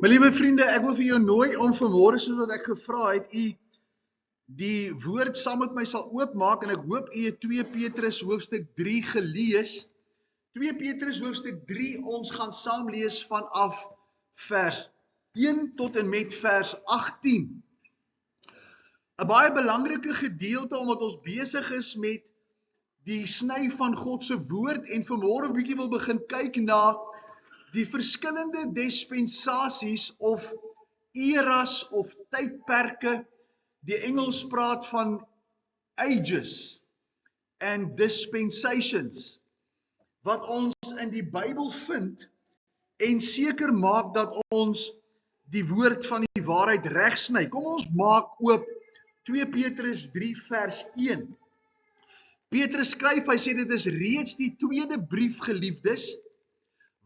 My liewe vriende, ek wil vir jou nooi om vanmôre soos wat ek gevra het, u die woord saam met my sal oopmaak en ek hoop u het 2 Petrus hoofstuk 3 gelees. 2 Petrus hoofstuk 3, ons gaan saam lees vanaf vers 1 tot en met vers 18. 'n Baie belangrike gedeelte omdat ons besig is met die sny van God se woord en vanmôre 'n bietjie wil begin kyk na die verskillende dispensasies of eras of tydperke. Die Engels praat van ages and dispensations wat ons in die Bybel vind en seker maak dat ons die woord van die waarheid regsny. Kom ons maak oop 2 Petrus 3 vers 1. Petrus skryf, hy sê dit is reeds die tweede brief, geliefdes,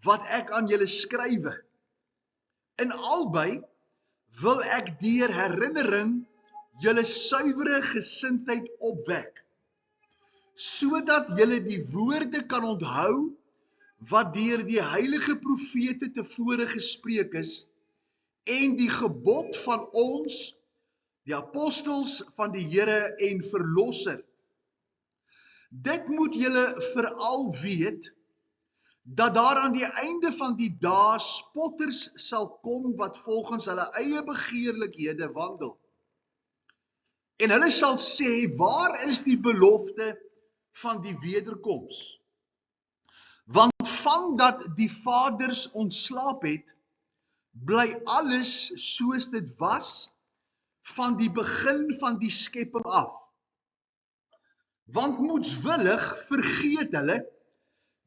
wat ek aan julle skrywe. In albei wil ek deur herinnering julle suiwere gesindheid opwek, sodat julle die woorde kan onthou wat deur die heilige profete tevore gespreek is en die gebod van ons, die apostels van die Here en Verlosser. Dit moet julle veral weet, dat daar aan die einde van die dae spotters sal kom wat volgens hulle eie begeerlikhede wandel. En hulle sal sê, waar is die belofte van die wederkoms? Want vandat die vaders ontslaap het, bly alles soos dit was van die begin van die skepping af. Want moedswillig vergeet hulle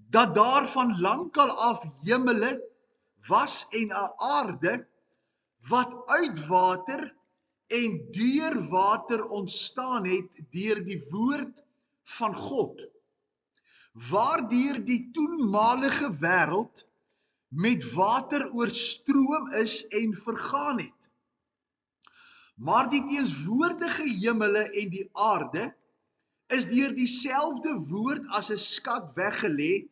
dat daar van lankal af hemele was en 'n aarde wat uit water en deur water ontstaan het deur die woord van God, waardeur die toenmalige wêreld met water oorstroom is en vergaan het. Maar die teenswoordige hemele en die aarde is deur dieselfde woord as 'n skat weggelê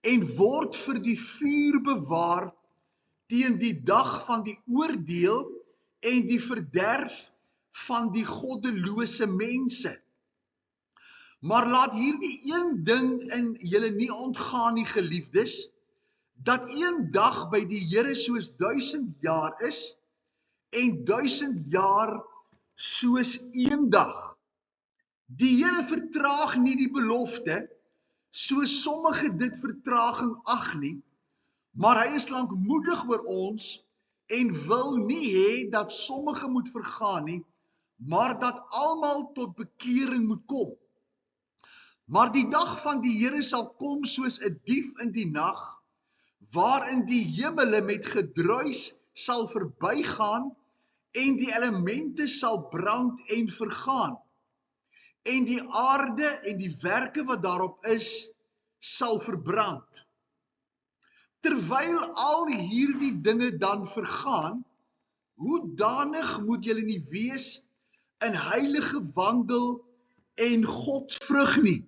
en word vir die vuur bewaar teen die dag van die oordeel en die verderf van die goddelose mense. Maar laat hierdie een ding in julle nie ontgaan nie, geliefdes, dat een dag by die Here soos 1000 jaar is en 1000 jaar soos een dag. Die Here vertraag nie die belofte, soos sommige dit vertraging ag nie, maar hy is lankmoedig oor ons en wil nie hê dat sommige moet vergaan nie, maar dat almal tot bekering moet kom. Maar die dag van die Here sal kom soos 'n dief in die nag, waarin die hemele met gedruis sal verbygaan en die elemente sal brand en vergaan. En die aarde en die werke wat daarop is, sal verbrand. Terwyl al hierdie dinge dan vergaan, hoedanig moet julle nie wees in heilige wandel en God vrug nie.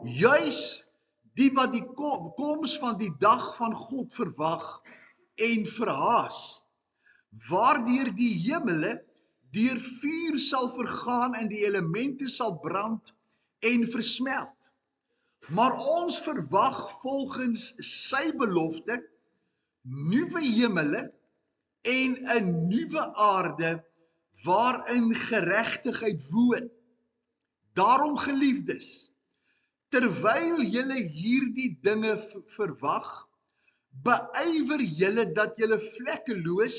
Juis die wat die koms van die dag van God verwag en verhaas, waardeur die hemele deur vuur sal vergaan en die elemente sal brand en versmelt. Maar ons verwag volgens sy belofte nuwe hemele en 'n nuwe aarde waarin geregtigheid woon. Daarom, geliefdes, terwyl julle hierdie dinge verwag, beywer julle dat julle vlekkeloos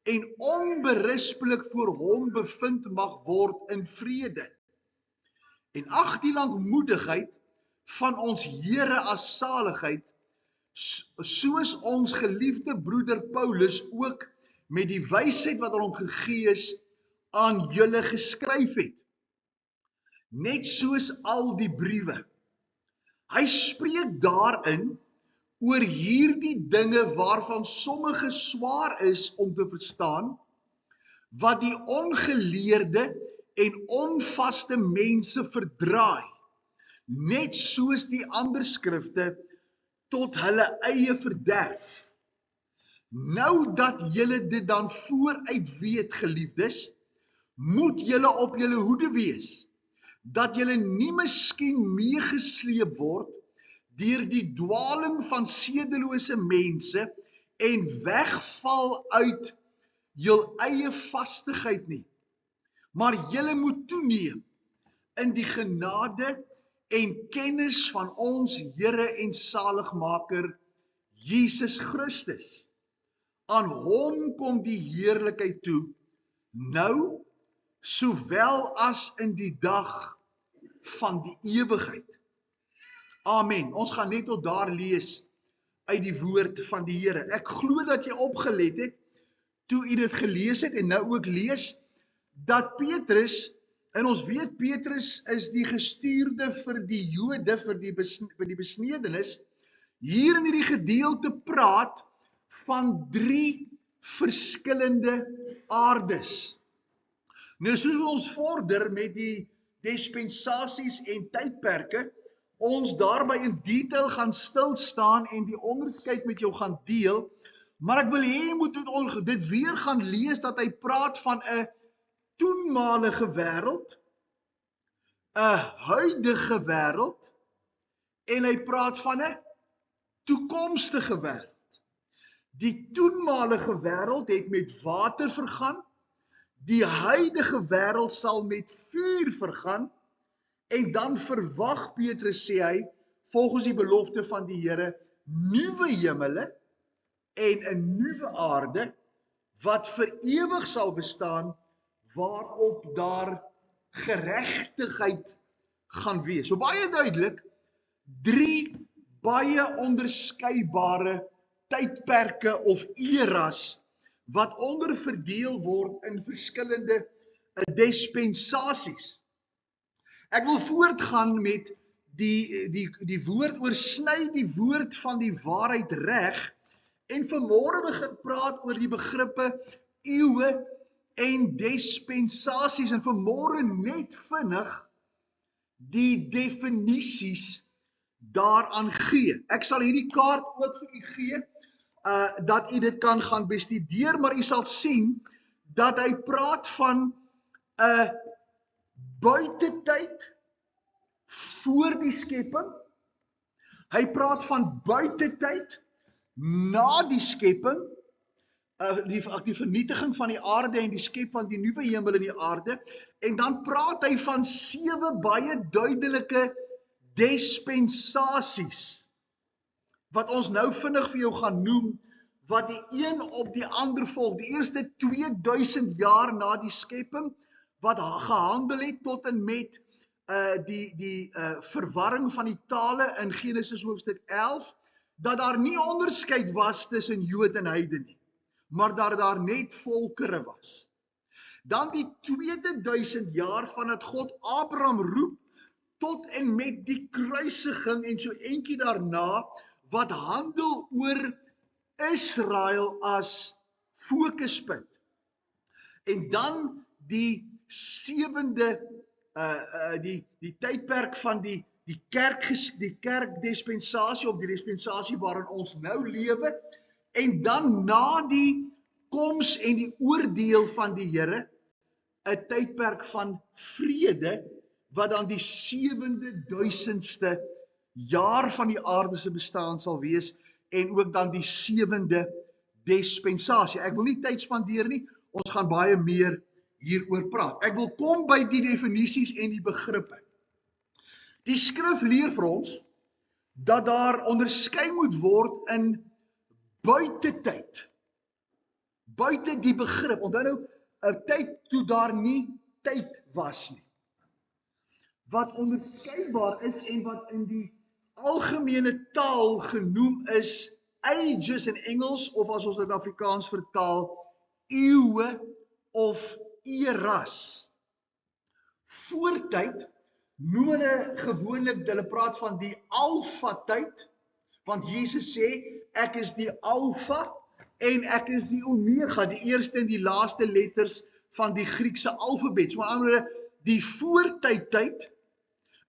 en onberispelik voor hom bevind mag word in vrede. En ag die lankmoedigheid van ons Here as saligheid, soos ons geliefde broeder Paulus ook met die wysheid wat aan hom gegee is, aan julle geskryf het. Net soos al die briewe. Hy spreek daarin oor hierdie dinge waarvan sommige swaar is om te verstaan, wat die ongeleerde en onvaste mense verdraai, net soos die ander skrifte tot hulle eie verderf. Nou dat julle dit dan vooruit weet, geliefdes, moet julle op julle hoede wees, dat julle nie miskien meegesleep word deur die dwaling van sedelose mense en wegval uit jul eie vastigheid nie. Maar julle moet toeneem in die genade en kennis van ons Here en Saligmaker Jesus Christus. Aan hom kom die heerlikheid toe, nou sowel as in die dag van die ewigheid. Amen. Ons gaan net tot daar lees uit die woord van die Here. Ek glo dat jy opgelet het toe jy dit gelees het en nou ook lees dat Petrus, en ons weet Petrus is die gestuurde vir die Jode, vir die besnedenis, hier in hierdie gedeelte praat van 3 verskillende aardes. Nou soos ons vorder met die dispensasies en tydperke, ons daarby in detail gaan stil staan en die onderskeid met jou gaan deel, maar ek wil hê jy moet dit weer gaan lees dat hy praat van 'n toenmalige wêreld, 'n huidige wêreld en hy praat van 'n toekomstige wêreld. Die toenmalige wêreld het met water vergaan, die huidige wêreld sal met vuur vergaan, en dan verwag Petrus, sê hy, volgens die belofte van die Here, nuwe hemele en 'n nuwe aarde, wat vir ewig sal bestaan, waarop daar geregtigheid gaan wees. So baie duidelik, 3 baie onderskeidbare tydperke of eras, wat onderverdeel word in verskillende dispensasies. Ek wil voortgaan met die woord, oorsny die woord van die waarheid reg, en vanmôre begin praat oor die begrippe eeue en dispensasies, en vanmôre net vinnig die definisies daaraan gee. Ek sal hierdie kaart ook vir u gee, dat u dit kan gaan bestudeer, maar u sal sien dat hy praat van 'n buitetyd voor die skepping. Hy praat van buitetyd na die skepping, die vernietiging van die aarde en die skep van die nuwe hemel en die aarde, en dan praat hy van 7 baie duidelike dispensasies, wat ons nou vinnig vir jou gaan noem, wat die een op die ander volg. Die eerste 2000 jaar na die skepping, wat gehandel het tot en met die verwarring van die tale in Genesis hoofstuk 11, dat daar nie onderskeid was tussen Jood en heiden nie, maar dat daar net volkere was. Dan die 2000 jaar vandat God Abraham roep, tot en met die kruisiging en so eentjie daarna, wat handel oor Israel as fokuspunt. En dan die 7de, die tydperk van die kerkdispensasie, of die dispensasie waarin ons nou lewe, en dan na die koms en die oordeel van die Here, 'n tydperk van vrede, wat dan die 7000ste jaar van die aarde se bestaan sal wees, en ook dan die 7de dispensasie. Ek wil nie tyd spandeer nie, ons gaan baie meer hieroor praat. Ek wil kom by die definisies en die begrippe. Die skrif leer vir ons, dat daar onderskei moet word in buitetyd. Buite die begrip, onthou nou, 'n tyd toe daar nie tyd was nie. Wat onderskeibaar is en wat in die algemene taal genoem is ages in Engels, of as ons dit in Afrikaans vertaal, eeue of eras. Voortyd noem hulle gewoonlik, hulle praat van die alfa tyd, want Jesus sê, ek is die alfa en ek is die omega, die eerste en die laaste letters van die Griekse alfabet. So aan die voortydtyd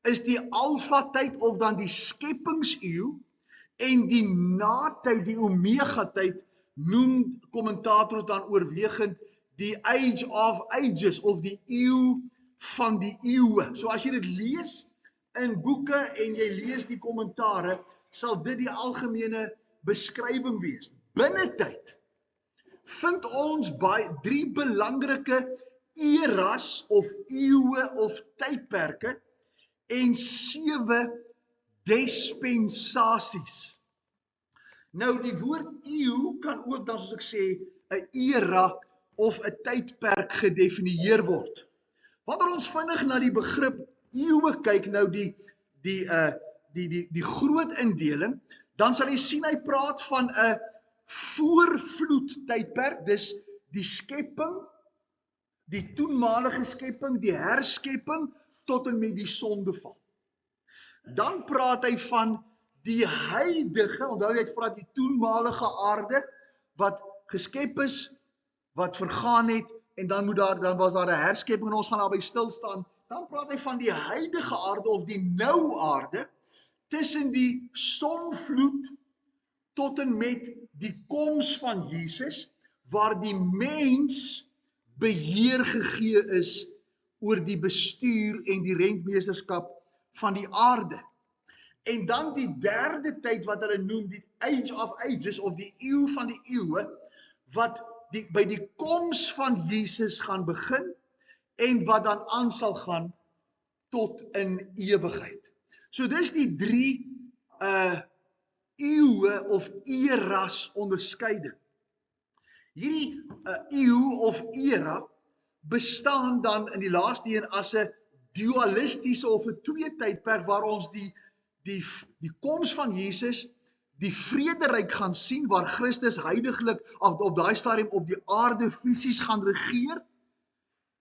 is die alfa tyd of dan die skepingseeu, en die na tyd, die omega tyd, noem kommentators dan oorwegend die Age of Ages of die eeu van die eeue. So as jy dit lees in boeke en jy lees die kommentare, sal dit die algemene beskrywing wees. Binne tyd vind ons by 3 belangrike eras of eeue of tydperke en 7 dispensasies. Nou die woord eeu kan ook dan soos ek sê 'n era of 'n tydperk gedefinieer word. Wanneer ons vinnig na die begrip eeue kyk, nou die groot indeling, dan sal jy sien hy praat van 'n voorvloed tydperk, dis die skepping, die toenmalige skepping, die herskepping tot en met die sondeval. Dan praat hy van die huidige, onthou jy het praat die toenmalige aarde wat geskep is, wat vergaan het en dan was daar 'n herskepping en ons gaan daarby stil staan. Dan praat hy van die huidige aarde of die nou aarde tussen die sonvloed tot en met die koms van Jesus waar die mens beheer gegee is oor die bestuur en die rentmeesterskap van die aarde. En dan die derde tyd wat hulle noem die Age of Ages of die eeu van die eeue wat by die koms van Jesus gaan begin en wat dan aan sal gaan tot in ewigheid. So dis die 3 eeue of eras onderskeiding. Hierdie eeu of era bestaan dan in die laaste een as 'n dualistiese of 'n twee tydperk waar ons die koms van Jesus, die vrederyk gaan sien waar Christus heiliglik op daai stadium op die aarde fisies gaan regeer,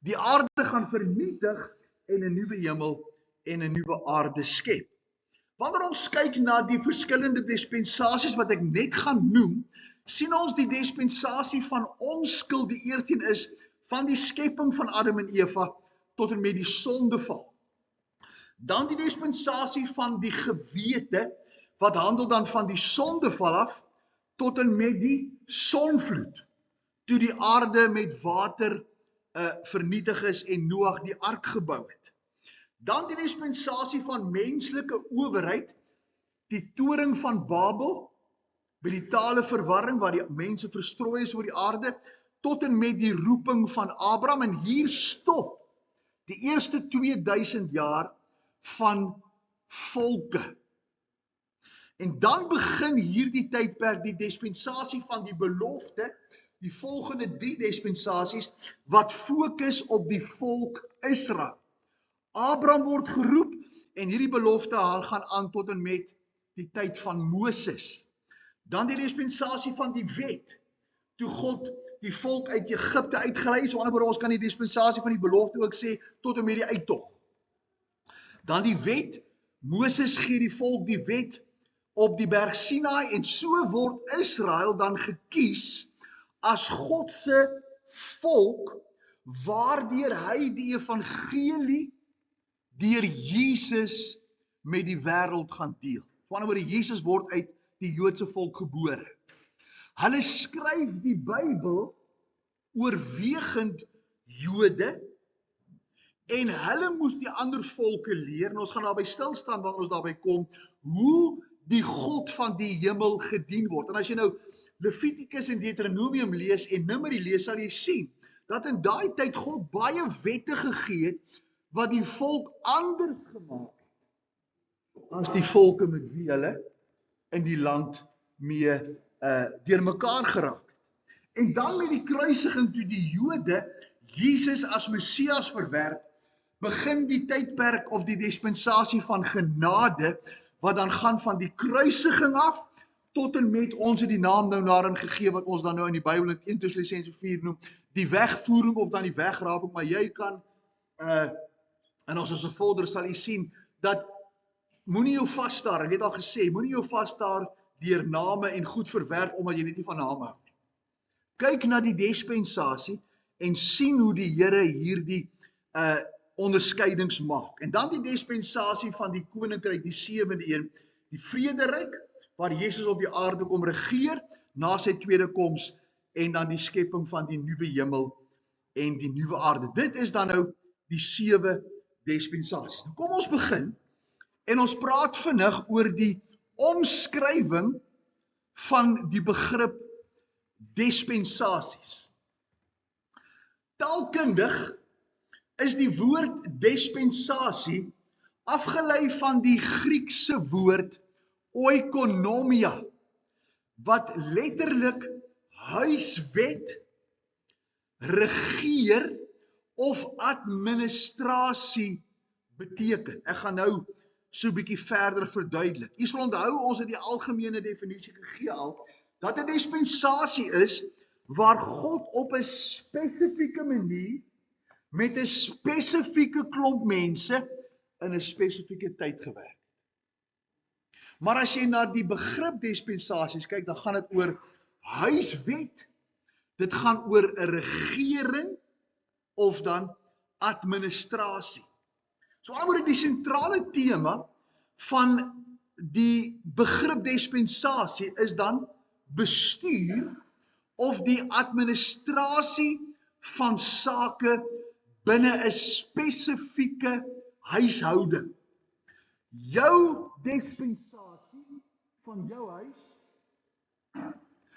die aarde gaan vernietig en 'n nuwe hemel en 'n nuwe aarde skep. Wanneer ons kyk na die verskillende dispensasies wat ek net gaan noem, sien ons die dispensasie van onskuld, die eerste een is van die skepping van Adam en Eva tot en met die sondeval. Dan die dispensasie van die gewete, wat handel dan van die sondeval af, tot en met die sonvloed, toe die aarde met water vernietig is en Noag die ark gebou het. Dan die dispensasie van menslike owerheid, die toring van Babel, by die tale verwarring, waar die mense verstrooi is oor die aarde, tot en met die roeping van Abraham, en hier stop die eerste 2000 jaar van volke. En dan begin hierdie tydperk die dispensasie van die belofte, die volgende 3 dispensasies, wat fokus op die volk Israel. Abraham word geroep, en hierdie belofte gaan aan tot en met die tyd van Moses. Dan die dispensasie van die wet, toe God die volk uit Egipte uitgelei, so anderswoorde ons kan die dispensasie van die belofte ook sê, tot en met die uittog. Dan die wet, Moses gee die volk die wet op die berg Sinai, en so word Israel dan gekies as God se volk, waardeur hy die evangelie deur Jesus met die wêreld gaan deel. Wanneer Jesus word uit die Joodse volk gebore. Hulle skryf die Bybel oorwegend Jode, en hulle moes die ander volke leer, en ons gaan daarby stil staan wanneer ons daarby kom, hoe die God van die hemel gedien word. En as jy nou Levitikus en Deuteronomium lees en Numeri lees, sal jy sien, dat in daai tyd God baie wette gegee het, wat die volk anders gemaak het, as die volke met wie hulle in die land mee deur mekaar geraak het. En dan met die kruisiging toe die Jode Jesus as Messias verwerp, begin die tydperk of die dispensasie van genade, wat dan gaan van die kruisiging af, tot en met ons het die naam nou daarin gegee, wat ons dan nou in die Bybel in 1 Tessalonisense 4 noem, die wegvoering of dan die wegraping, maar jy kan, en ons as 'n volder sal jy sien, dat moenie jou vasstaar, ek het al gesê, moenie jou vasstaar deur name en goed verwerp, omdat jy net nie van name hou. Kyk na die dispensasie, en sien hoe die Here hierdie onderskeidings maak. En dan die dispensasie van die koninkryk, die 7de een, die vrederyk, waar Jesus op die aarde kom regeer, na sy tweede koms en dan die skepping van die nuwe hemel en die nuwe aarde. Dit is dan nou die 7 dispensasies. Nou kom ons begin en ons praat vinnig oor die omskrywing van die begrip dispensasies. Taalkundig is die woord dispensasie afgelei van die Griekse woord oikonomia, wat letterlik huiswet, regeer of administrasie beteken. Ek gaan nou so 'n bietjie verder verduidelik. U sal onthou, ons het die algemene definisie gegee al, dat 'n dispensasie is waar God op 'n spesifieke manier met 'n spesifieke klomp mense in 'n spesifieke tyd gewerk. Maar as jy na die begrip dispensasies kyk, dan gaan dit oor huiswet, dit gaan oor 'n regering of dan administrasie. So alhoewel die sentrale tema van die begrip dispensasie is dan bestuur of die administrasie van sake binne 'n spesifieke huishouding. Jou dispensasie van jou huis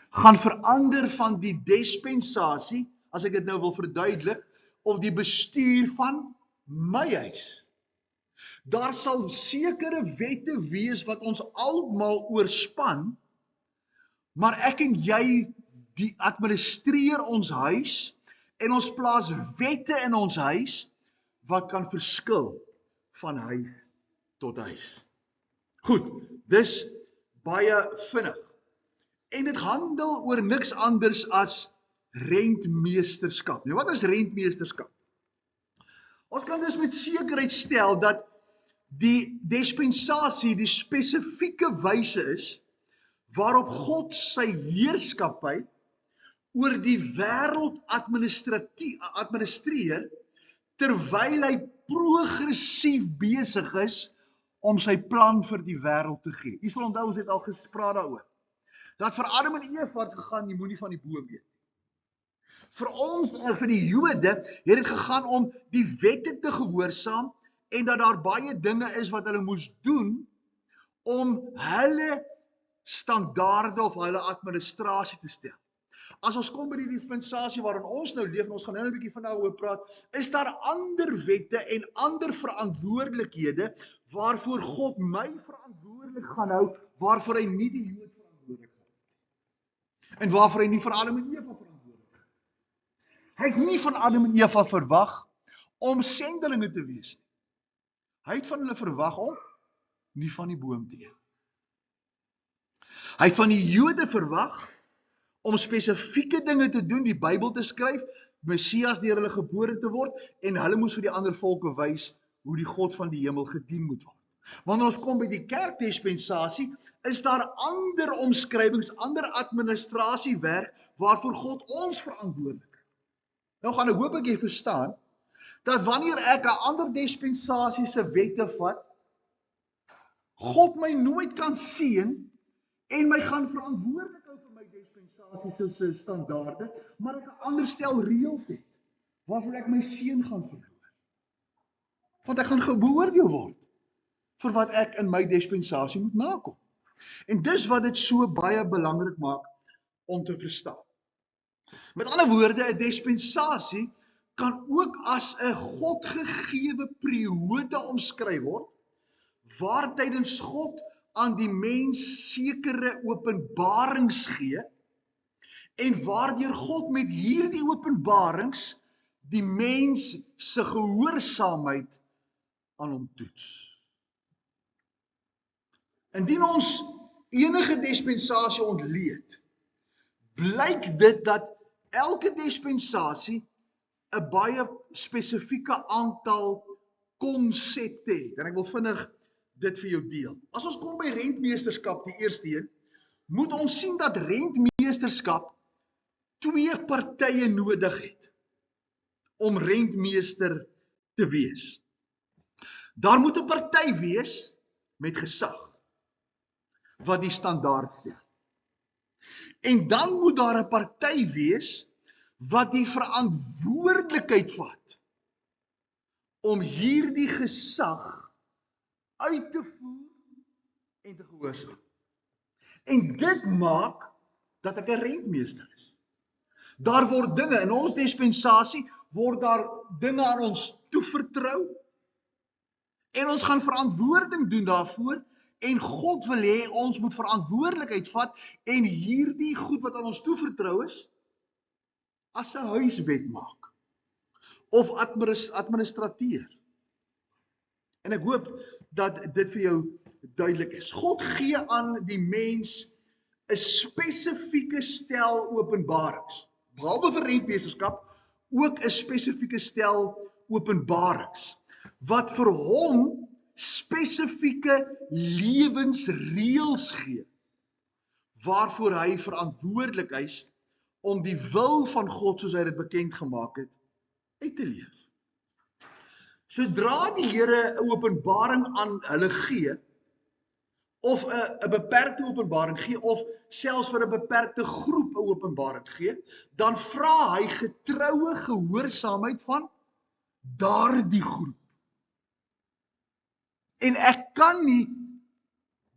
gaan verander van die dispensasie, as ek dit nou wil verduidelik, of die bestuur van my huis. Daar sal sekere wette wees wat ons almal oorspan, maar ek en jy die administreer ons huis en ons plaas wette in ons huis wat kan verskil van huis tot huis. Goed, dis baie vinnig. En dit handel oor niks anders as rentmeesterskap. Nou, wat is rentmeesterskap? Ons kan dus met sekerheid stel dat die dispensasie die spesifieke wyse is waarop God sy heerskappy oor die wêreld administreer terwyl hy progressief besig is om sy plan vir die wêreld te gee. U sal onthou, ons het al gespreek daaroor. Dat vir Adam en Eva het gegaan, jy moenie van die boom eet. Vir ons, vir die Jode, het dit gegaan om die wette te gehoorsaam en dat daar baie dinge is wat hulle moes doen om hulle standaarde of hulle administrasie te stel. As ons kom by die dispensasie waarin ons nou leef, en ons gaan nou 'n bietjie van daaroor praat, is daar ander wette en ander verantwoordelikhede waarvoor God my verantwoordelik gaan hou, waarvoor hy nie die Jood verantwoordelik hou. En waarvoor hy nie vir Adam en Eva verantwoordelik hou. Hy het nie van Adam en Eva verwag om sendelinge te wees nie. Hy het van hulle verwag om nie van die boom te eet. Hy het van die Jode verwag om spesifieke dinge te doen, die Bybel te skryf, Messias deur hulle gebore te word, en hulle moes vir die ander volke wys hoe die God van die hemel gedien moet word. Wanneer ons kom by die kerkdispensasie, is daar ander omskrywings, ander administrasiewerk waarvoor God ons verantwoordelik. Nou gaan ek hoop ek jy verstaan dat wanneer ek 'n ander dispensasie se wette vat, God my nooit kan veen en my gaan verantwoordelik hou vir my dispensasie se standaarde, maar ek 'n ander stel reëls het waarvoor ek my seun gaan verloor. Want ek gaan beoordeel word vir wat ek in my dispensasie moet nakom. En dis wat dit so baie belangrik maak om te verstaan. Met ander woorde, 'n dispensasie kan ook as 'n godgegewe periode omskryf word, waar tydens God aan die mens sekere openbarings gee, en waardeur God met hierdie openbarings die mens se gehoorsaamheid aan hom toets. Indien ons enige dispensasie ontleed, blyk dit dat elke dispensasie 'n baie spesifieke aantal konsepte het. En ek wil vinnig dit vir jou deel. As ons kom by rentmeesterskap, die eerste een, moet ons sien dat rentmeesterskap 2 partye nodig het om rentmeester te wees. Daar moet 'n party wees met gesag wat die standaard stel. En dan moet daar 'n party wees wat die verantwoordelikheid vat om hierdie gesag uit te voer en te gehoorsaam. En dit maak dat ek 'n rentmeester is. Daar word dinge, in ons dispensasie, word daar dinge aan ons toevertrou, en ons gaan verantwoording doen daarvoor, en God wil hê ons moet verantwoordelikheid vat, en hierdie goed wat aan ons toevertrou is, as 'n huiswet maak, of administrateer. En ek hoop dat dit vir jou duidelik is. God gee aan die mens 'n spesifieke stel openbarings, behalwe vir rentmeesterskap, ook 'n spesifieke stel openbarings, wat vir hom spesifieke lewensreëls gee, waarvoor hy verantwoordelik is om die wil van God, soos hy dit bekend gemaak het, uit te leef. Sodra die Here 'n openbaring aan hulle gee, of 'n beperkte openbaring gee, of selfs vir 'n beperkte groep 'n openbaring gee, dan vra hy getroue gehoorsaamheid van daardie groep. En ek kan nie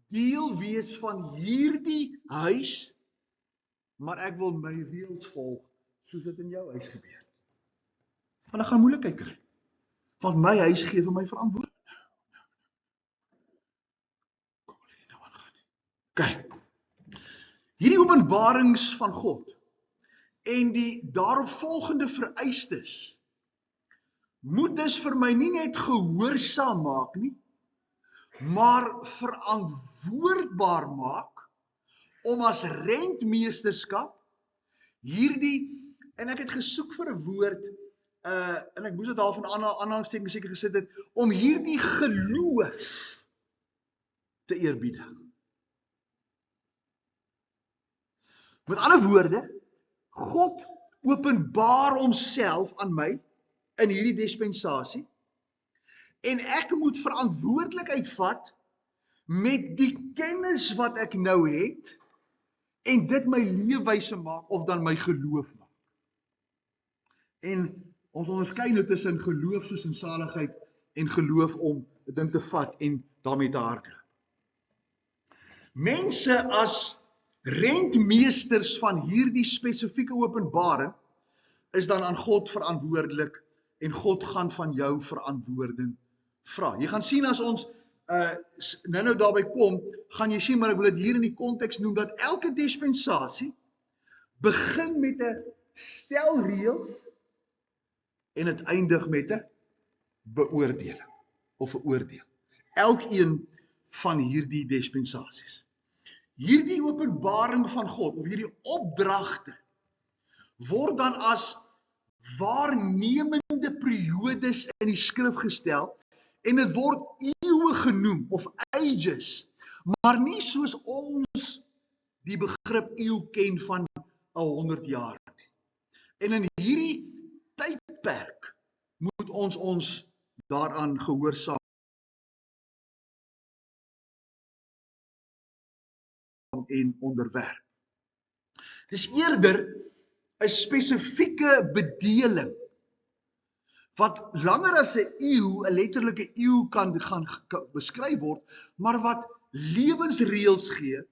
deel wees van hierdie huis, maar ek wil my reëls volg, soos dit in jou huis gebeur. Want ek gaan moeilikheid kry, want my huis gee vir my verantwoordelikheid. Kyk, hierdie openbarings van God en die daaropvolgende vereistes moet dus vir my nie net gehoorsaam maak nie, maar verantwoordbaar maak om as rentmeesterskap hierdie, en ek het gesoek vir 'n woord, en ek moes dit daar van aanhalingstekens seker gesit het, om hierdie geloof te eerbiedig. Met ander woorde, God openbaar homself aan my in hierdie dispensasie, en ek moet verantwoordelikheid vat met die kennis wat ek nou het, en dit my leefwyse maak, of dan my geloof maak. En ons onderskei nou tussen geloof soos in saligheid, en geloof om 'n ding te vat en daarmee te hardloop. Mense as rentmeesters van hierdie spesifieke openbaring is dan aan God verantwoordelik, en God gaan van jou verantwoording vra. Jy gaan sien as ons nou daarby kom, gaan jy sien, maar ek wil dit hier in die konteks noem, dat elke dispensasie begin met 'n stel reëls en dit eindig met 'n beoordeling of 'n oordeel. Elkeen van hierdie dispensasies. Hierdie openbaring van God, of hierdie opdragte, word dan as waarnemende periodes in die skrif gestel, en dit word eeue genoem, of ages, maar nie soos ons die begrip eeu ken van 100 jaar nie. En in hierdie tydperk moet ons daaraan gehoorsaam en onderwerp. Dis eerder 'n spesifieke bedeling, wat langer as 'n eeu, 'n letterlike eeu kan beskryf word, maar wat lewensreëls gee,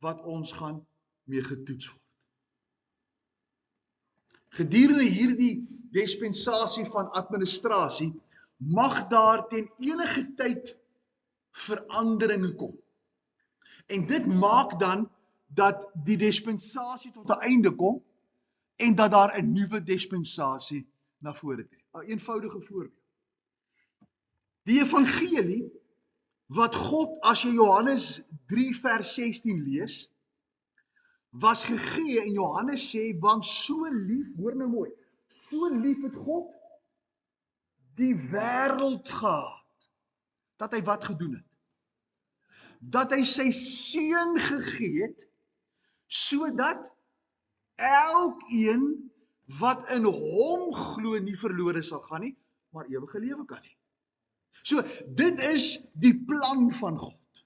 wat ons gaan mee getoets word. Gedurende hierdie dispensasie van administrasie, mag daar ten enige tyd veranderinge kom. En dit maak dan dat die dispensasie tot 'n einde kom, en dat daar 'n nuwe dispensasie na vore tree. 'n eenvoudige voorbeeld. Die evangelie, wat God, as jy Johannes 3 vers 16 lees, was gegee, en Johannes sê, want so lief, hoor nou mooi, so lief het God die wêreld gehad, dat hy wat gedoen het? Dat hy sy seun gegee het, sodat elkeen wat in hom glo nie verlore sal gaan nie, maar ewige lewe kan hê. So, dit is die plan van God.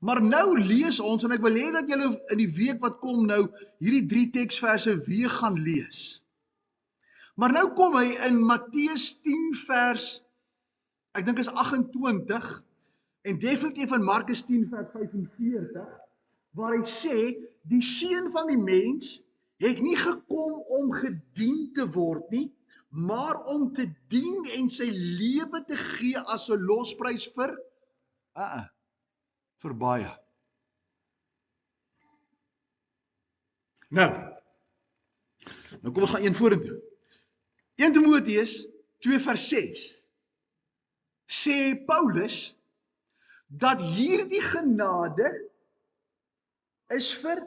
Maar nou lees ons, en ek wil hê dat julle in die week wat kom nou, hierdie 3 teksverse weer gaan lees. Maar nou kom hy in Matteus 10 vers, ek dink is 28, en definitief in Markus 10 vers 45, waar hy sê, die Seun van die mens het nie gekom om gedien te word nie, maar om te dien en sy lewe te gee as 'n losprys vir baie. Nou kom ons gaan een vorentoe. 1 Timoteus 2 vers 6 sê Paulus dat hierdie genade is vir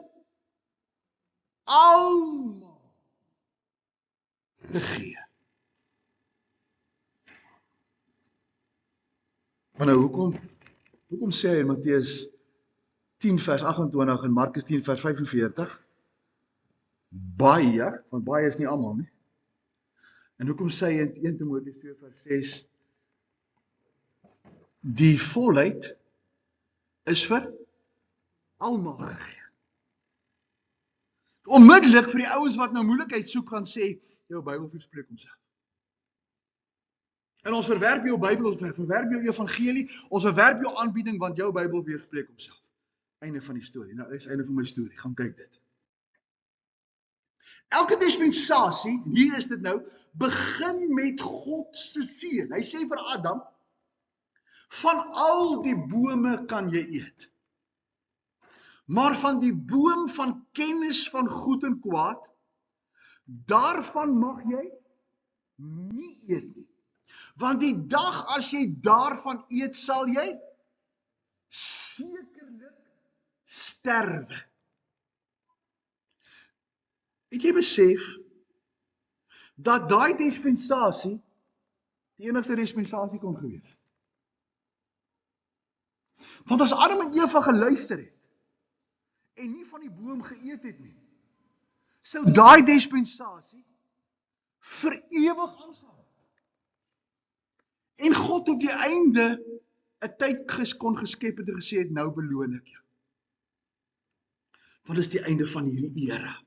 almal gegee. Maar nou, hoekom sê hy in Matteus 10 vers 28 en Markus 10 vers 45? Baie, want baie is nie almal nie. En hoekom sê hy in 1 Timoteus 2 vers 6, die volheid is vir almal gegee. Onmiddellik vir die ouens wat nou moeilikheid soek gaan sê, jou Bybel verspreek homself. En ons verwerp jou Bybel, ons verwerp jou evangelie, ons verwerp jou aanbieding, want jou Bybel weerspreek homself. Einde van die storie. Nou is einde van my storie, gaan kyk dit. Elke dispensasie, hier is dit nou, begin met God se seën. Hy sê vir Adam, van al die bome kan jy eet. Maar van die boom van kennis van goed en kwaad, daarvan mag jy nie eet nie. Want die dag as jy daarvan eet, sal jy sekerlik sterwe. Het jy besef dat daai dispensasie die enigste dispensasie kon gewees? Want as Adam en Eva geluister het en nie van die boom geëet het nie, sou daai dispensasie vir ewig aangehou. En God op die einde 'n tyd kon geskep het en gesê het, nou beloon ek jou. Want dit is die einde van hierdie era.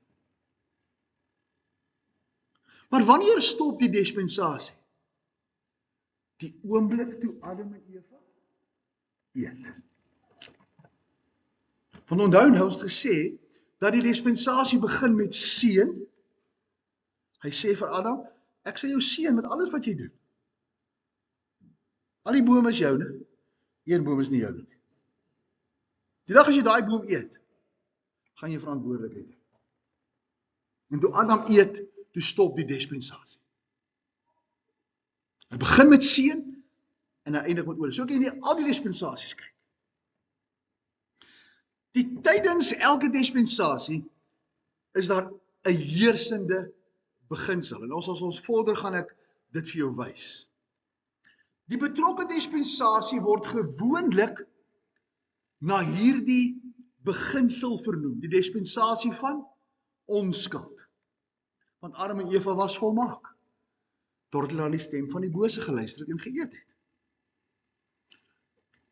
Maar wanneer stop die dispensasie? Die oomblik toe Adam en Eva eet. Want onthou nou ons gesê dat die dispensasie begin met seën. Hy sê vir Adam, ek sal jou seën met alles wat jy doen. Al die bome is joune, een boom is nie joune nie. Die dag as jy daai boom eet, gaan jy verantwoordelikheid hê. En toe Adam eet, toe stop die dispensasie. Hy begin met seën en hy eindig met oorlede. So kan jy al die dispensasies kyk. Tydens elke dispensasie is daar 'n heersende beginsel. En as ons vorder gaan ek dit vir jou wys. Die betrokke dispensasie word gewoonlik na hierdie beginsel vernoem, die dispensasie van onskuld. Want Adam en Eva was volmaak, totdat hulle aan die stem van die bose geluister het en geëet het.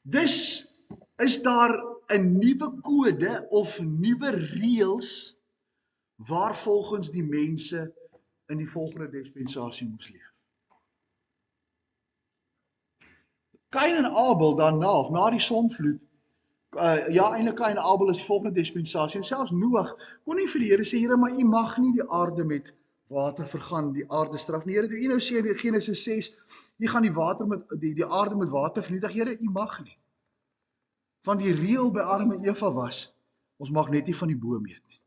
Dus is daar 'n nuwe kode of nuwe reëls waarvolgens die mense in die volgende dispensasie moes leef. Kain en Abel daarna, na die sonvloed, eintlik Kain en Abel is die volgende dispensasie, en selfs Noag kon nie vir die Here sê, Here, maar u mag nie die aarde met water vergaan, die aarde straf nie. Here, toe u nou sê in Genesis 6, u gaan die aarde met water vernietig, Here, u mag nie. Van die reël by Adam en Eva was, ons mag net nie van die boom eet nie.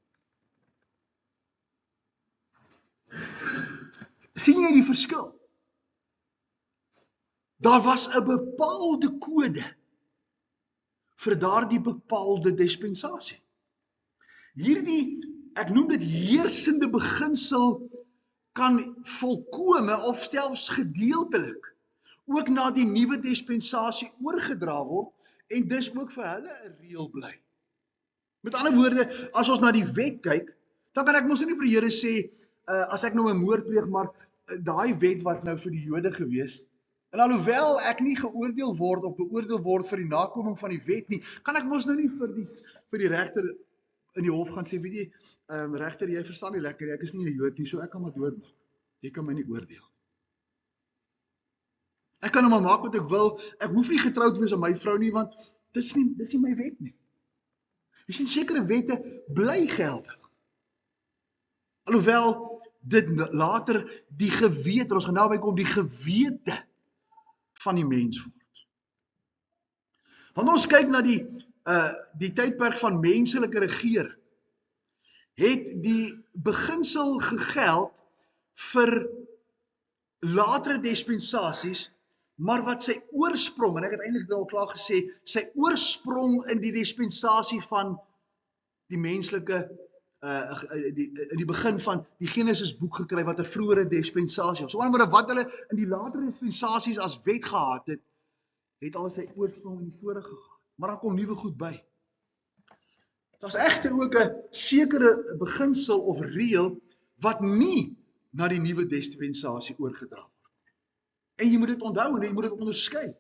Sien jy die verskil? Daar was 'n bepaalde kode vir daardie bepaalde dispensasie. Hierdie, ek noem dit heersende beginsel, kan volkome of selfs gedeeltelik ook na die nuwe dispensasie oorgedra word en dus ook vir hulle 'n reël bly. Met ander woorde, as ons na die wet kyk, dan kan ek mos nie vir die Here sê, as ek nou 'n moord pleeg, maar daai wet wat nou vir die Jode gewees, En alhoewel ek nie geoordeel word of beoordeel word vir die nakoming van die wet nie, kan ek mos nou nie vir die regter in die hof gaan sê, weet jy, regter, jy verstaan nie lekker, ek is nie 'n Jood nie, so ek kan maar doodmaak. Jy kan my nie oordeel. Ek kan nou maar maak wat ek wil, ek hoef nie getroud te wees aan my vrou nie, want dis nie my wet nie. Jy sien, sekere wette bly geldig. Alhoewel dit later die gewete, ons gaan nou bykom, die gewete van die mens word. Wanneer ons kyk na die tydperk van menslike regering, het die beginsel gegeld vir latere dispensasies, maar wat sy oorsprong, en ek het eintlik al klaar gesê, sy oorsprong in die dispensasie van die menslike in die begin van die Genesis boek gekry wat 'n vroeëre dispensasie was. So maar wat hulle in die latere dispensasies as wet gehad het al sy oorsprong in die vorige gehad. Maar dan kom nuwe goed by. Daar's egter ook 'n sekere beginsel of reël wat nie na die nuwe dispensasie oorgedra word. En jy moet dit onthou en jy moet dit onderskei.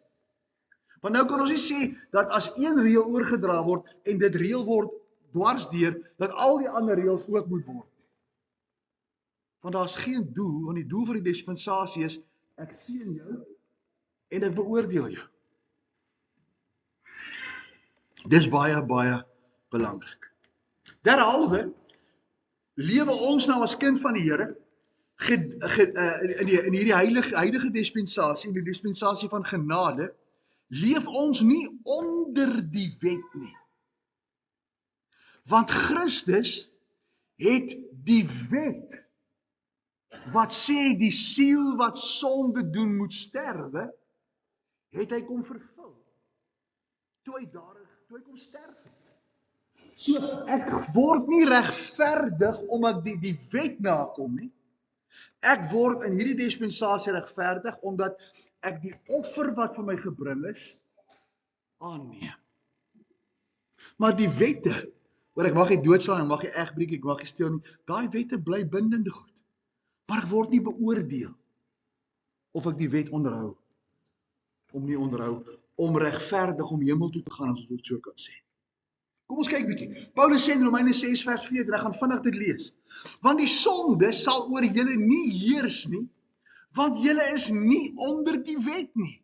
Want nou kan ons nie sê dat as een reël oorgedra word en dit reël word dwarsdeur, dat al die ander reëls ook moet word. Want daar's geen doel, want die doel van die dispensasie is, ek seën jou en ek beoordeel jou. Dis baie, baie belangrik. Derhalwe, lewe ons nou as kind van die Here, in hierdie huidige dispensasie, in die dispensasie van genade, leef ons nie onder die wet nie. Want Christus het die wet wat sê die siel wat sonde doen moet sterwe, het hy kom vervul. Toe hy kom sterf het. So ek word nie regverdig omdat die wet nakom nie. Ek word in hierdie dispensasie regverdig omdat ek die offer wat vir my gebring is aanneem. Maar die wette, waar ek mag nie doodslaan, ek mag nie egbreek, ek mag nie steel nie, daai wette bly bindende goed. Maar ek word nie beoordeel of ek die wet onderhou, om regverdig om hemel toe te gaan, as ons dit so kan sê. Kom ons kyk bietjie. Paulus sê in Romeine 6 vers 4, en ek gaan vinnig dit lees. Want die sonde sal oor julle nie heers nie, want julle is nie onder die wet nie,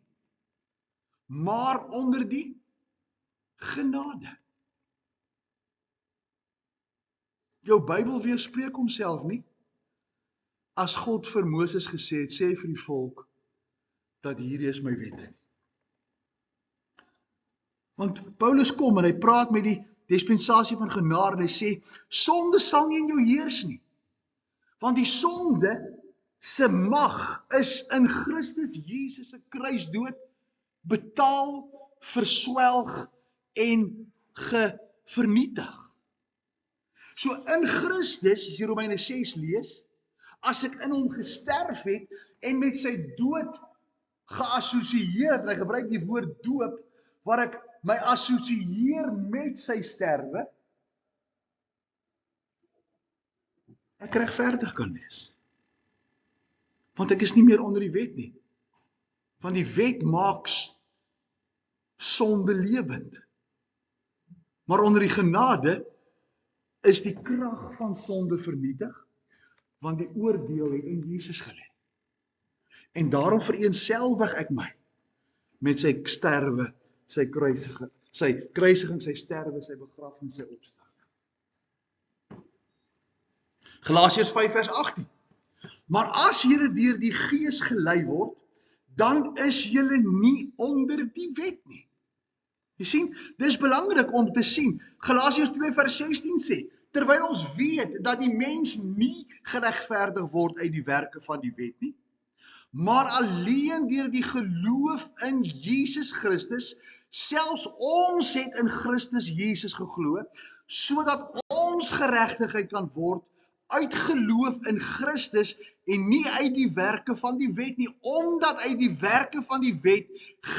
maar onder die genade. Jou Bybel weerspreek homself nie. As God vir Moses gesê het, sê vir die volk, dat hierdie is my wette. Want Paulus kom en hy praat met die dispensasie van genade en hy sê, sonde sal nie in jou heers nie. Want die sonde se mag is in Christus Jesus se kruisdood betaal, verswelg en vernietig. So in Christus, as jy Romeine 6 lees, as ek in hom gesterf het en met sy dood geassosieer het, en hy gebruik die woord doop, waar ek my assosieer met sy sterwe, ek regverdig kan wees. Want ek is nie meer onder die wet nie. Want die wet maak sonde lewend. Maar onder die genade is die krag van sonde vernietig, want die oordeel het in Jesus gelê. En daarom vereenselwig ek my met sy sterwe, sy kruisiging, sy sterwe, sy begrafenis, sy opstanding. Galasiërs 5 vers 18. Maar as julle deur die Gees gelei word, dan is julle nie onder die wet nie. Jy sien, dis belangrik om te sien. Galasiërs 2 vers 16 sê, terwyl ons weet dat die mens nie geregverdig word uit die werke van die wet nie, maar alleen deur die geloof in Jesus Christus, selfs ons het in Christus Jesus geglo, sodat ons geregtigheid kan word uit geloof in Christus en nie uit die werke van die wet nie, omdat uit die werke van die wet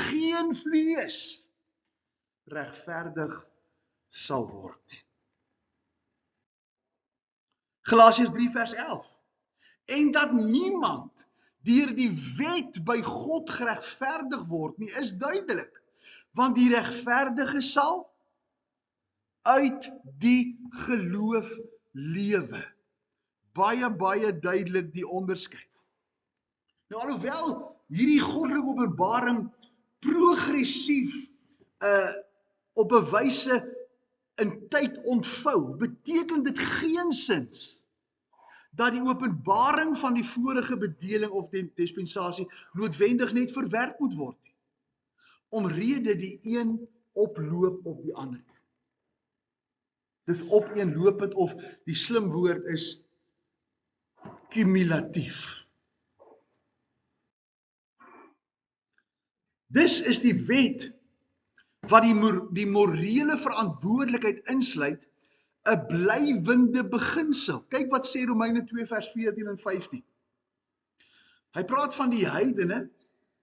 geen vlees regverdig sal word nie. Galasiërs 3 vers 11. En dat niemand deur die wet by God geregverdig word nie, is duidelik. Want die regverdige sal uit die geloof lewe. Baie duidelik die onderskeid. Nou alhoewel hierdie goddelike openbaring progressief op 'n wyse in tyd ontvou, beteken dit geensins dat die openbaring van die vorige bedeling of die dispensasie noodwendig net verwerp moet word nie, omrede die een oploop op die ander. Dis opeenlopend, of die slim woord is cumulatief. Dis is die wet wat die morele verantwoordelikheid insluit, 'n blywende beginsel. Kyk wat sê Romeine 2 vers 14 en 15. Hy praat van die heidene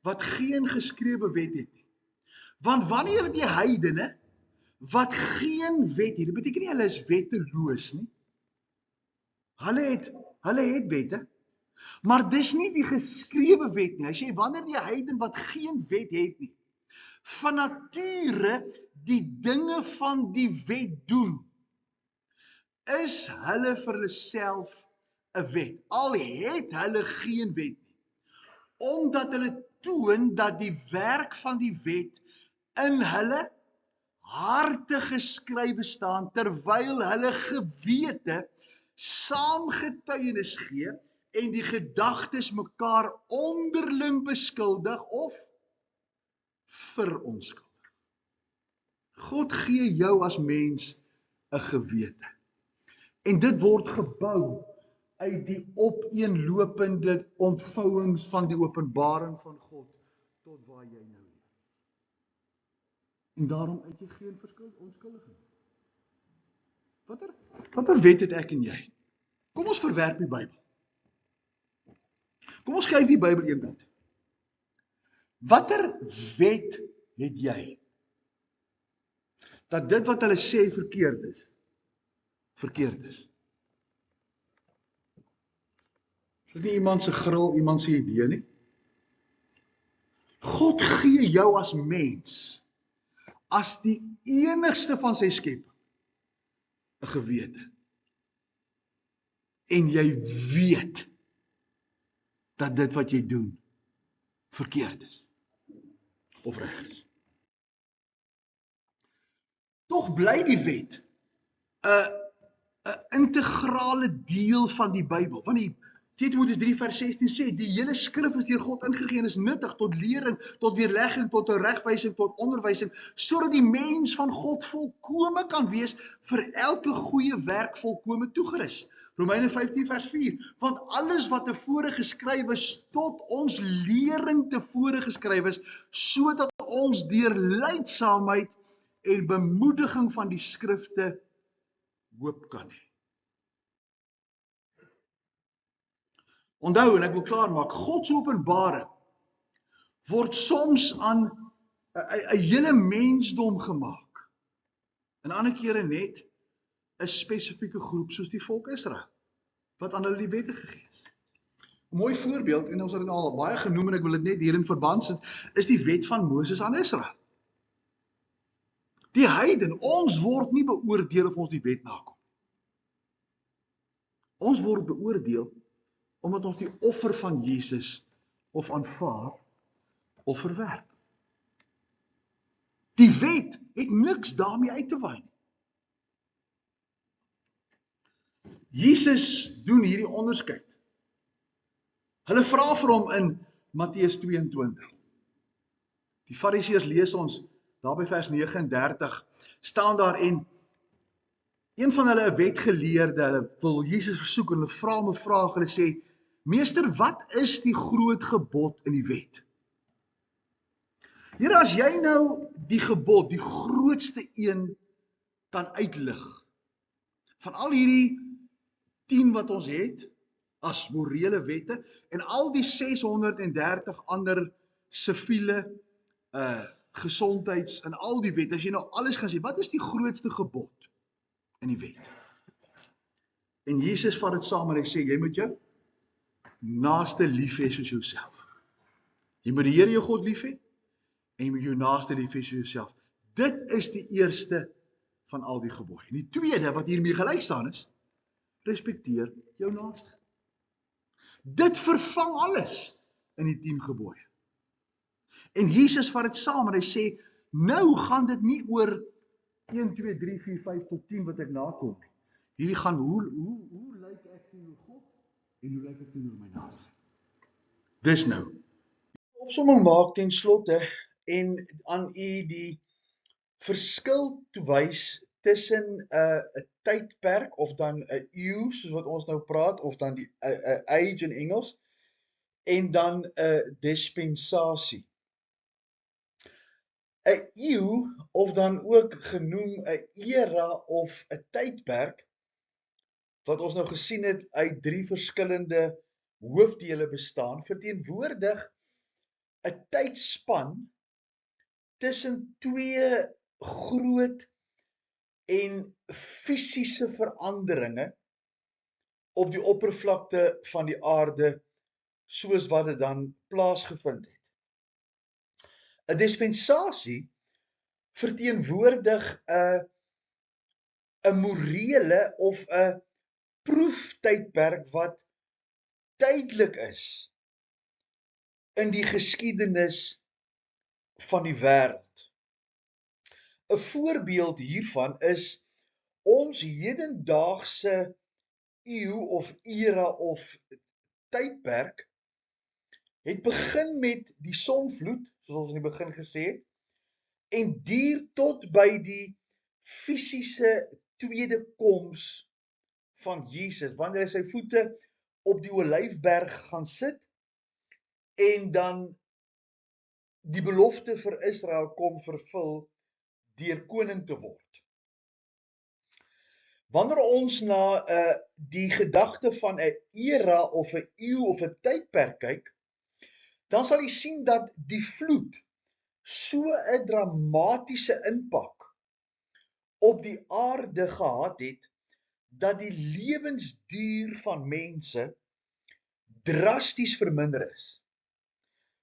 wat geen geskrewe wet het nie. Want wanneer die heidene wat geen wet het, dit beteken nie hulle is wetteloos nie. Hulle het wette, maar dis nie die geskrewe wet nie. Hy sê wanneer die heiden wat geen wet het nie, van nature die dinge van die wet doen, is hulle vir hulle self 'n wet. Al het hulle geen wet nie. Omdat hulle toon dat die werk van die wet in hulle harte geskrywe staan, terwyl hulle gewete saam getuienis gee en die gedagtes mekaar onderling beskuldig of verontskuldig. God gee jou as mens 'n gewete. En dit word gebou uit die opeenlopende ontvouings van die openbaring van God tot waar jy nou leef. En daarom uit jy geen onskuldiging. Watter wet het ek en jy? Kom ons verwerp die Bybel. Kom ons kyk die Bybel eenkant. Watter wet het jy? Dat dit wat hulle sê verkeerd is. Dit is nie iemand se gril, iemand se idee nie. God gee jou as mens, as die enigste van sy skepping, 'n gewete. En jy weet dat dit wat jy doen verkeerd is of reg is. Tog bly die wet 'n integrale deel van die Bybel. Want die 2 Timoteus 3 vers 16 sê, die hele skrif is deur God ingegee en is nuttig tot lering, tot weerlegging, tot 'n regwysing, tot onderwysing, sodat die mens van God volkome kan wees, vir elke goeie werk volkome toegerus. Romeine 15 vers 4, want alles wat tevore geskryf is, tot ons lering tevore geskryf is, sodat ons deur lydsaamheid en bemoediging van die skrifte hoop kan hê. Onthou, en ek wil klaarmaak, God se openbaring word soms aan 'n hele mensdom gemaak. En ander kere net 'n spesifieke groep soos die volk Israel, wat aan hulle die wette gegee is. 'n Mooi voorbeeld, en ons het dit al baie genoem en ek wil dit net hier in verband sit, is die wet van Moses aan Israel. Die heiden, ons word nie beoordeel of ons die wet nakom. Ons word beoordeel omdat ons die offer van Jesus of aanvaar of verwerp. Die wet het niks daarmee uit te waai nie. Jesus doen hierdie onderskeid. Hulle vra vir hom in Matteus 22. Die Fariseërs lees ons daar by vers 39, staan daar en een van hulle 'n wetgeleerde, hulle wil Jesus versoek en hulle vra hom 'n vraag, hulle sê, Meester, wat is die groot gebod in die wet? Here, as jy nou die gebod, die grootste een kan uitlig, van al hierdie 10 wat ons het, as morele wette, en al die 630 ander siviele, gesondheids, en al die wette, as jy nou alles gaan sê, wat is die grootste gebod in die wet? En Jesus vat dit saam en hy sê, jy moet jou naaste lief hê soos jouself. Jy moet die Here jou God lief hê en jy moet jou naaste lief hê soos jouself. Dit is die eerste van al die gebooie. En die tweede wat hiermee gelyk staan is, respekteer jou naaste. Dit vervang alles in die 10 gebooie. En Jesus vat dit saam en hy sê, nou gaan dit nie oor 1, 2, 3, 4, 5 tot 10 wat ek nakom nie. Hierdie gaan hoe lyk ek teenoor God en hoe lyk ek teenoor my naaste. Dis nou. Opsomming maak ten slotte en aan u die verskil toewys tussen 'n tydperk of dan 'n eeu soos wat ons nou praat of dan die age in Engels en dan 'n dispensasie. 'n Eeu of dan ook genoem 'n era of 'n tydperk wat ons nou gesien het uit 3 verskillende hoofdele bestaan, verteenwoordig 'n tydspan tussen 2 groot en fisiese veranderinge op die oppervlakte van die aarde soos wat dit dan plaasgevind het. 'n Dispensasie verteenwoordig 'n morele of 'n proeftydperk wat tydelik is in die geskiedenis van die wêreld. 'n voorbeeld hiervan is ons hedendaagse eeu of era of tydperk het begin met die sonvloed, soos ons in die begin gesê het, en duur tot by die fisiese tweede koms van Jesus, wanneer hy sy voete op die Olyfberg gaan sit en dan die belofte vir Israel kom vervul deur koning te word. Wanneer ons na die gedagte van 'n era of 'n eeu of 'n tydperk kyk, dan sal jy sien dat die vloed so 'n dramatiese impak op die aarde gehad het, dat die lewensduur van mense drasties verminder is.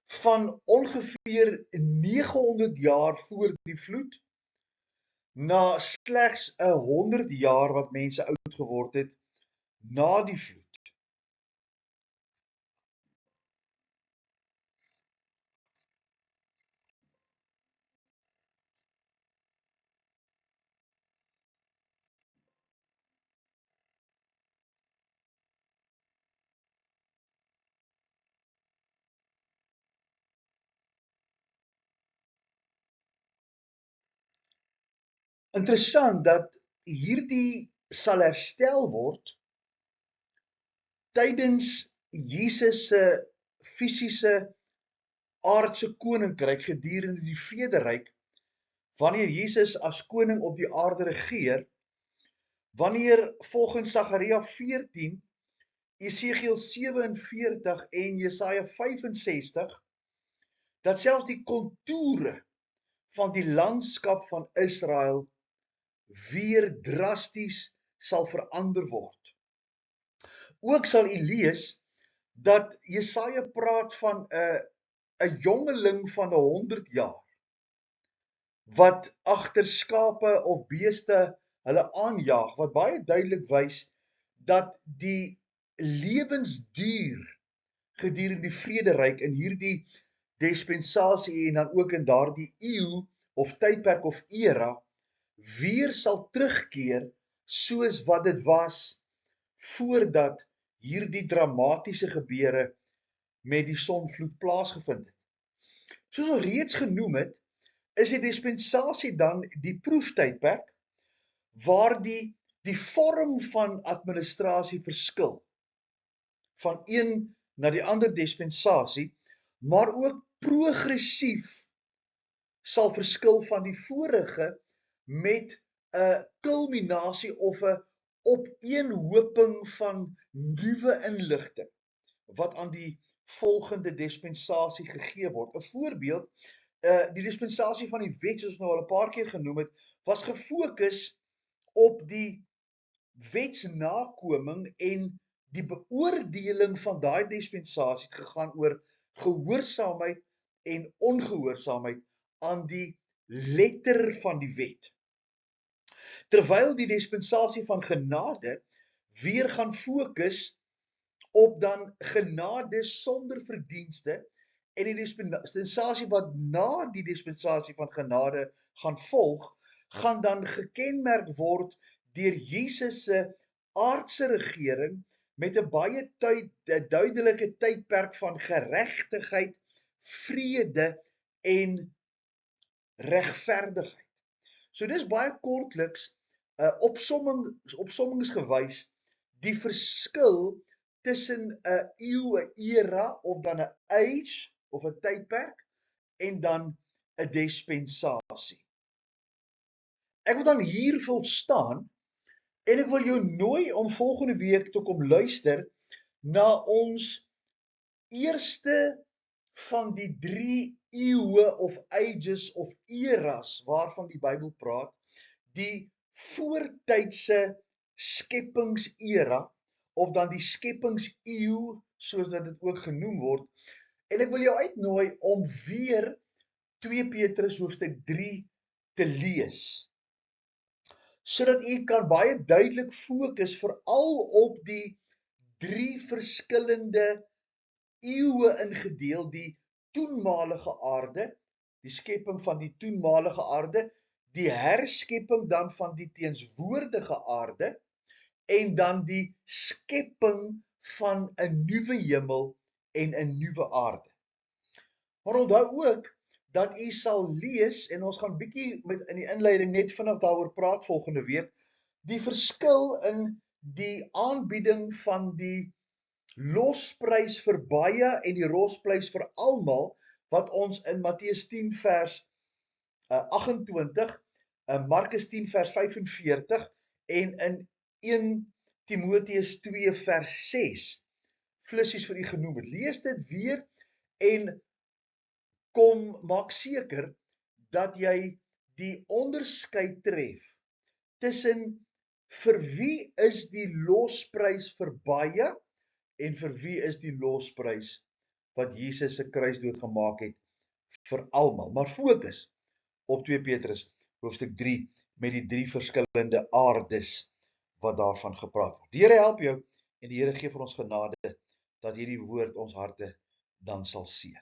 Van ongeveer 900 jaar voor die vloed, na slegs 100 jaar wat mense oud geword het na die vloed. Interessant dat hierdie sal herstel word tydens Jesus se fisiese aardse koninkryk gedurende die vrederyk, wanneer Jesus as koning op die aarde regeer, wanneer volgens Sagaria 14, Esegiel 47 en Jesaja 65, dat selfs die kontoure van die landskap van Israel weer drasties sal verander word. Ook sal u lees dat Jesaja praat van 'n jongeling van 100 jaar wat agter skape of beeste hulle aanjaag, wat baie duidelik wys dat die lewensduur gedurende die vrederyk in hierdie dispensasie en dan ook in daardie eeu of tydperk of era weer sal terugkeer soos wat dit was voordat hierdie dramatiese gebeure met die sonvloed plaasgevind het. Soos ons reeds genoem het, is die dispensasie dan die proeftydperk waar die vorm van administrasie verskil van een na die ander dispensasie, maar ook progressief sal verskil van die vorige met 'n kulminasie of 'n opeenhoping van nuwe inligting wat aan die volgende dispensasie gegee word. 'n Voorbeeld, die dispensasie van die wet, soos nou al 'n paar keer genoem het, was gefokus op die wetsnakoming en die beoordeling van daai dispensasie het gegaan oor gehoorsaamheid en ongehoorsaamheid aan die letter van die wet. Terwyl die dispensasie van genade weer gaan fokus op dan genade sonder verdienste, en die dispensasie wat na die dispensasie van genade gaan volg, gaan dan gekenmerk word deur Jesus se aardse regering met 'n baie duidelike tydperk van geregtigheid, vrede en regverdigheid. So dis baie kortliks opsommingsgewys die verskil tussen 'n eeu, 'n era of dan 'n age of 'n tydperk en dan 'n dispensasie. Ek wil dan hier wil staan en ek wil jou nooi om volgende week te kom luister na ons eerste van die 3 eeue of ages of eras waarvan die Bybel praat, die voortydse skepingsera of dan die skepingseeu soos dat dit ook genoem word. En ek wil jou uitnooi om weer 2 Petrus hoofstuk 3 te lees, sodat u kan baie duidelik fokus veral op die 3 verskillende eeue ingedeel, die toenmalige aarde, die skepping van die toenmalige aarde, die herskepping dan van die teenswoordige aarde, en dan die skepping van 'n nuwe hemel en 'n nuwe aarde. Maar onthou ook dat u sal lees, en ons gaan bietjie in die inleiding net vinnig daaroor praat volgende week, die verskil in die aanbieding van die losprys vir baie en die losprys vir almal, wat ons in Matteus 10 vers 28, Markus 10 vers 45 en in 1 Timoteus 2 vers 6 flissies vir u genoem het. Lees dit weer en kom maak seker dat jy die onderskeid tref tussen vir wie is die losprys vir baie en vir wie is die losprys wat Jesus se kruisdood gemaak het vir almal. Maar fokus op 2 Petrus hoofstuk 3 met die 3 verskillende aardes wat daarvan gepraat word. Die Here help jou en die Here gee vir ons genade dat hierdie woord ons harte dan sal seën.